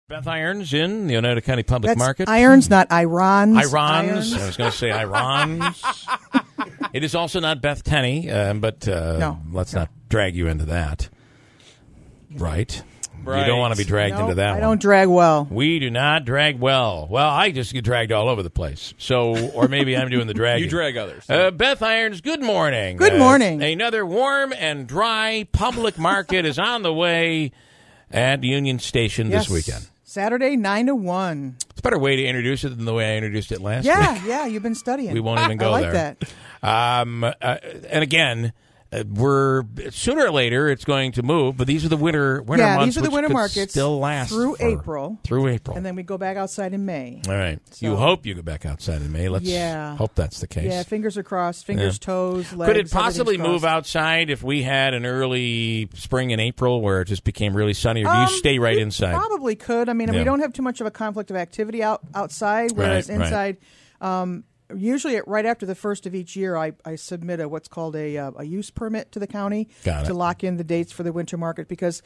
Beth Irons in the Oneida County Public Market. Irons, not Irons. Irons. I was going to say Irons. It is also not Beth Tenney, but no. Let's not drag you into that. Right. Right. You don't want to be dragged into that one. I don't drag well. We do not drag well. Well, I just get dragged all over the place. So, or maybe I'm doing the dragging. You drag others. Beth Irons, good morning. Good morning. Another warm and dry public market is on the way at Union Station this weekend. Saturday, 9 to 1. It's a better way to introduce it than the way I introduced it last week. Yeah, you've been studying. We won't even go I like there. that. And again, we're sooner or later it's going to move, but these are the winter months. These are the which winter could markets still last through April. Through April, and then we go back outside in May. All right. So, you hope you go back outside in May. Let's hope that's the case. Yeah, fingers are crossed. Fingers, toes, legs. Could it possibly move outside if we had an early spring in April where it just became really sunny, or do you stay right inside? Probably could. I mean, we don't have too much of a conflict of activity outside, whereas inside. Usually, right after the first of each year, I submit what's called a use permit to the county to lock in the dates for the winter market, because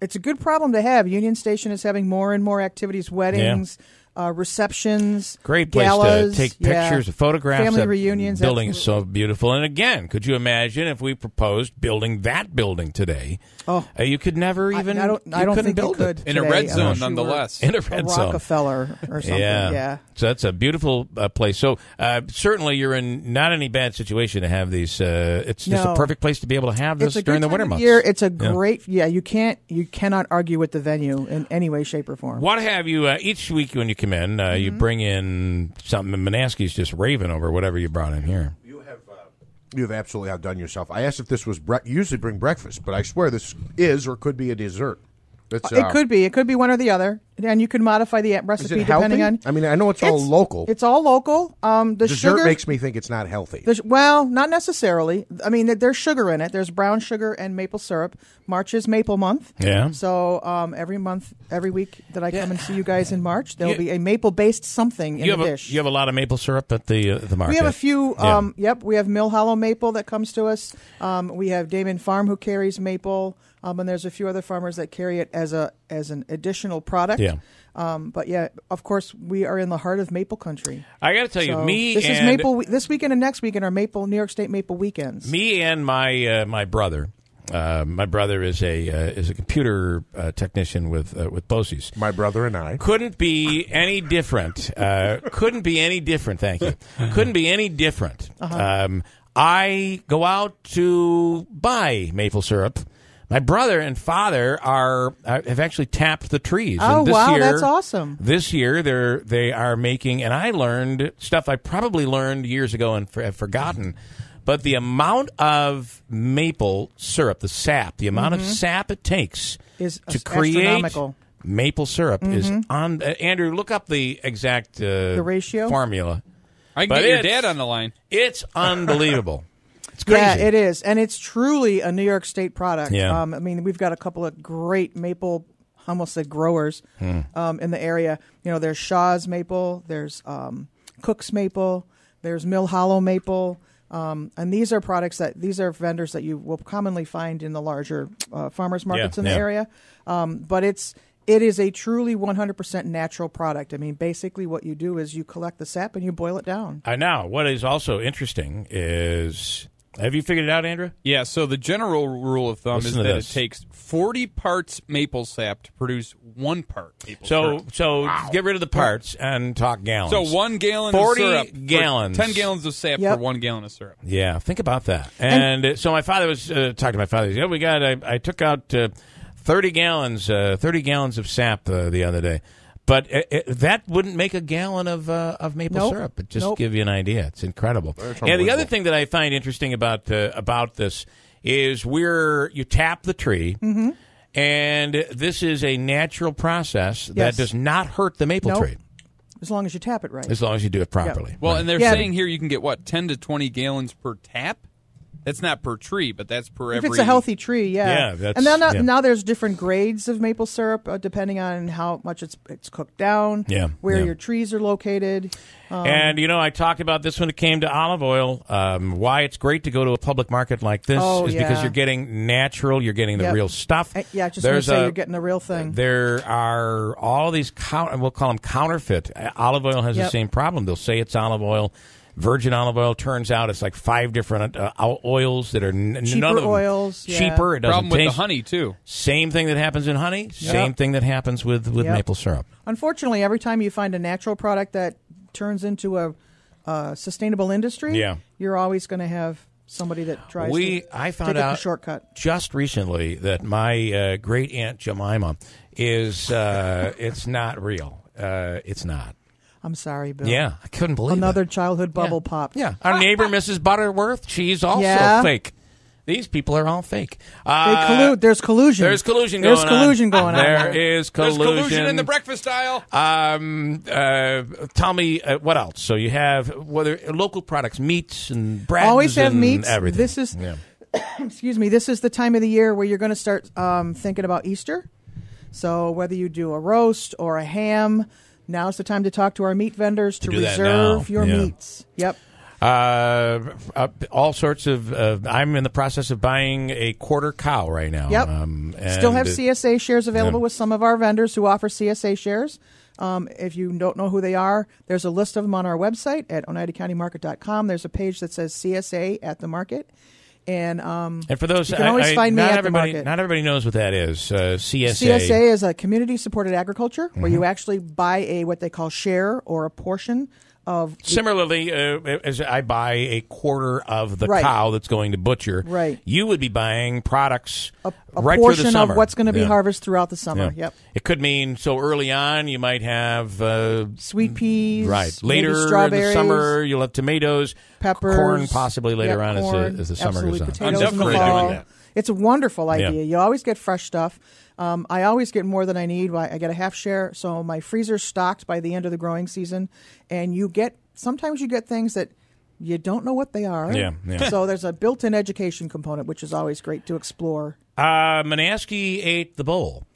it's a good problem to have. Union Station is having more and more activities, weddings, receptions, great place galas, to take pictures, photographs. family reunions. Building is so beautiful. And again, could you imagine if we proposed building that building today? Oh, you could never even. I don't think build you could it in a red zone, nonetheless. In a red zone, Rockefeller or something. Yeah. So that's a beautiful place. So certainly you're in not any bad situation to have these. It's just a perfect place to be able to have this during the winter months. It's a great. Yeah, you cannot argue with the venue in any way, shape, or form. What have you each week when you come in? You bring in something. Manaski's just raving over whatever you brought in here. You have absolutely outdone yourself. I asked if this was usually bring breakfast, but I swear this is or could be a dessert. It could be. It could be one or the other, and you can modify the recipe depending on. I mean, I know it's all local. It's all local. The dessert sugar makes me think it's not healthy. Well, not necessarily. I mean, there's sugar in it. There's brown sugar and maple syrup. March is maple month. Yeah. So every week that I come and see you guys in March, there'll be a maple-based something in the dish. You have a lot of maple syrup at the market. We have a few. We have Mill Hollow maple that comes to us. We have Damon Farm who carries maple. And there's a few other farmers that carry it as an additional product. Yeah. But yeah, of course, we are in the heart of maple country. I got to tell you, is maple. This weekend and next weekend are New York State maple weekends. Me and my brother. My brother is a computer technician with BOCES. My brother and I couldn't be any different. Couldn't be any different. Thank you. Couldn't be any different. I go out to buy maple syrup. My brother and father have actually tapped the trees. Oh, and this wow, year, that's awesome. This year they are making, and I learned stuff I probably learned years ago and have forgotten, but the amount of maple syrup, the sap, the amount of sap it takes to create maple syrup is on. Andrew, look up the exact the ratio formula. I can get your dad on the line. It's unbelievable. It's crazy. Yeah, it is, and it's truly a New York State product. Yeah. I mean, we've got a couple of great maple, I almost said growers, in the area. You know, there's Shaw's maple, there's Cook's maple, there's Mill Hollow maple, and these are vendors that you will commonly find in the larger farmers markets in the area. But it is a truly 100% natural product. I mean, basically what you do is you collect the sap and you boil it down. Now, what is also interesting is, have you figured it out, Andrew? Yeah, so the general rule of thumb is that it takes 40 parts maple sap to produce 1 part maple syrup. So get rid of the parts and talk gallons. So 1 gallon 40 of syrup. gallons. 10 gallons of sap for 1 gallon of syrup. Yeah, think about that. And so my father was talking to my father. He said, I took out 30 gallons of sap the other day. But that wouldn't make a gallon of maple syrup. It just give you an idea. It's incredible. And the other thing that I find interesting about this is you tap the tree, and this is a natural process that does not hurt the maple tree. As long as you tap it right. As long as you do it properly. Well, and they're saying here you can get, 10 to 20 gallons per tap? That's not per tree, but that's per If every. it's a healthy tree, Yeah, and then now there's different grades of maple syrup depending on how much it's cooked down, where your trees are located. And, I talked about this when it came to olive oil. Why it's great to go to a public market like this is because you're getting natural, you're getting the real stuff. Just want to say you're getting the real thing. There are all these, we'll call them counterfeit. Olive oil has the same problem. They'll say it's olive oil. Virgin olive oil, turns out it's like 5 different oils that are cheaper none of them oils. Cheaper. It doesn't problem with taste. The honey too. Same thing that happens in honey. Same thing that happens with maple syrup. Unfortunately, every time you find a natural product that turns into a sustainable industry, you're always going to have somebody that tries I found take out a shortcut. Just recently that my great aunt Jemima is it's not real. It's not. I'm sorry, Bill. Yeah, I couldn't believe another it. childhood bubble popped. Yeah, our neighbor Mrs. Butterworth, she's also fake. These people are all fake. They collude. There's collusion. There's collusion going on. There is collusion. There's collusion in the breakfast aisle. Tell me what else. So you have local products, meats and breads. Always have and meats. Everything. This is, excuse me. This is the time of the year where you're going to start thinking about Easter. So whether you do a roast or a ham, now's the time to talk to our meat vendors to reserve your meats. Yep. All sorts of. I'm in the process of buying a quarter cow right now. Yep. Still have CSA shares available with some of our vendors who offer CSA shares. If you don't know who they are, there's a list of them on our website at oneidacountymarket.com. There's a page that says CSA at the market. And for those, you can always find me at the market. Not everybody knows what that is. CSA. CSA is a community-supported agriculture where you actually buy what they call share or a portion of. Similarly, as I buy a quarter of the cow that's going to butcher, you would be buying products a right portion through the summer. Of what's going to be harvested throughout the summer. Yep. It could mean so early on you might have sweet peas. Right. Later in the summer you'll have tomatoes, peppers, corn possibly later on corn, as the summer goes on. Potatoes I'm definitely doing that. It's a wonderful idea. You always get fresh stuff. I always get more than I need. I get a half share, so my freezer's stocked by the end of the growing season. And sometimes you get things that you don't know what they are. Yeah. So there's a built-in education component, which is always great to explore. Manaski ate the bowl.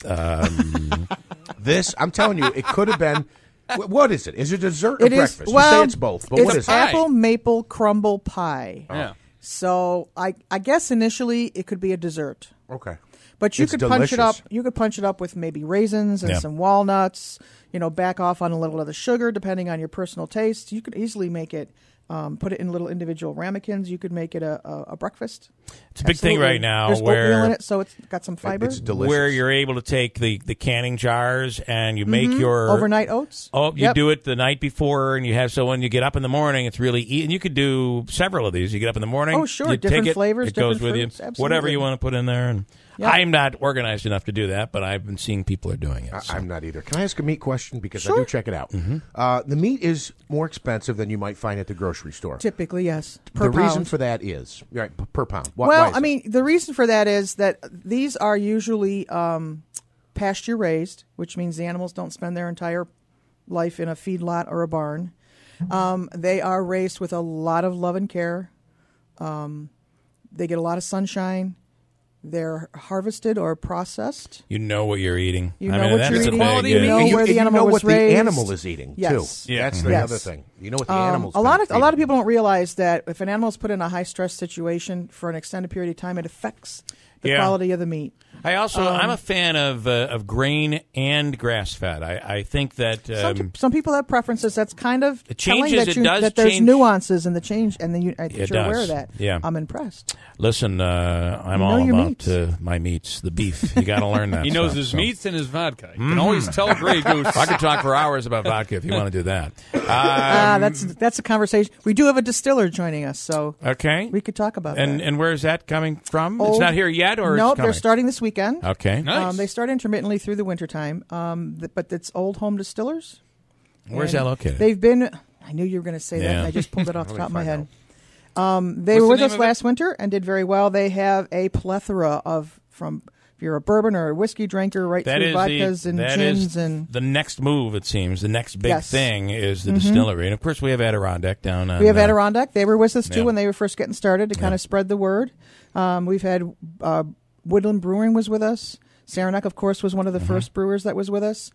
This, I'm telling you, it could have been. What is it? Is it dessert or breakfast? Well, you say it's both, but what is it? It's apple maple crumble pie. Yeah. So I guess initially it could be a dessert. Okay. But you It's could punch it up. delicious. You could punch it up with maybe raisins and some walnuts. Back off on a little of the sugar depending on your personal taste. You could easily make it. Put it in little individual ramekins. You could make it a breakfast. It's a big thing right now. There's where oatmeal in it, so it's got some fiber. It's delicious. Where you're able to take the canning jars and you make your overnight oats. You do it the night before, and you have so when you get up in the morning, it's really easy. And you could do several of these. You get up in the morning. Oh, sure, you different take it, flavors, it goes different with fruits, you. absolutely. Whatever you want to put in there. And I'm not organized enough to do that, but I've been seeing people are doing it. I'm not either. Can I ask a meat question? Because I do check it out. The meat is more expensive than you might find at the grocery store. Typically, yes. Per the pound. reason for that is per pound. Why Well, is I it? mean, the reason for that is that these are usually pasture raised, which means the animals don't spend their entire life in a feedlot or a barn. They are raised with a lot of love and care. They get a lot of sunshine. They're harvested or processed. You know what you're eating. You know what you're eating. quality You meat. know where the animal was raised. the animal is eating Yes. too. Yeah. That's the Yes. other thing. You know what the animal's a lot of feeding. people don't realize that if an animal is put in a high stress situation for an extended period of time, it affects the quality of the meat. I'm a fan of grain and grass fed. I think that Some people have preferences. That's kind of It telling changes. that, It does that there's change. nuances in the change, and then you're does. aware of that. Yeah. I'm impressed. Listen, I'm You know all your about meats. my meats, the beef. You got to learn that. He knows stuff, his so. meats and his vodka. You can always tell a Grey Goose. I could talk for hours about vodka if you want to do that. That's a conversation. We do have a distiller joining us, so Okay. we could talk about that. And where is that coming from? It's not here yet, or Nope, it's coming? they're starting this weekend. Okay. Nice. They start intermittently through the wintertime, but it's Old Home Distillers. Where's And that located? They've been. I knew you were going to say that, Yeah. and I just pulled it off the top of my head. They What's were the with name us of last winter and did very well. They have a plethora of if you're a bourbon or a whiskey drinker, right That through is vodkas and that gins is and the next move. It seems the next big Yes. thing is the distillery, and of course we have Adirondack down on. we have Adirondack. They were with us too yeah. when they were first getting started to kind of spread the word. We've had Woodland Brewing was with us. Saranac, of course, was one of the first brewers that was with us.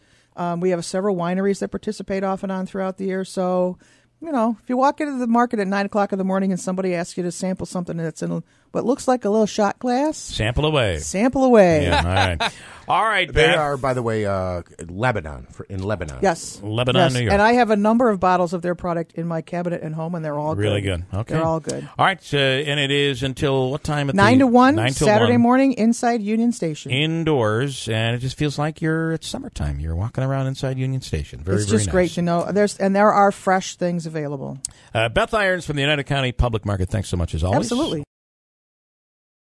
We have several wineries that participate off and on throughout the year. So, if you walk into the market at 9 o'clock in the morning and somebody asks you to sample something that's in what looks like a little shot glass, Sample away. sample away. Yeah, all right. All right, They Beth. are, by the way, Lebanon, in Lebanon. Yes. Lebanon, Yes. New York. And I have a number of bottles of their product in my cabinet at home, and they're all Really good. Okay. They're all good. All right, and it is until what time? At 9 to 1, 9 till Saturday 1. morning inside Union Station. Indoors, and it just feels like it's summertime. You're walking around inside Union Station. Very, It's very just nice. great to know. There are fresh things available. Beth Irons from the Oneida County Public Market. Thanks so much as always. Absolutely.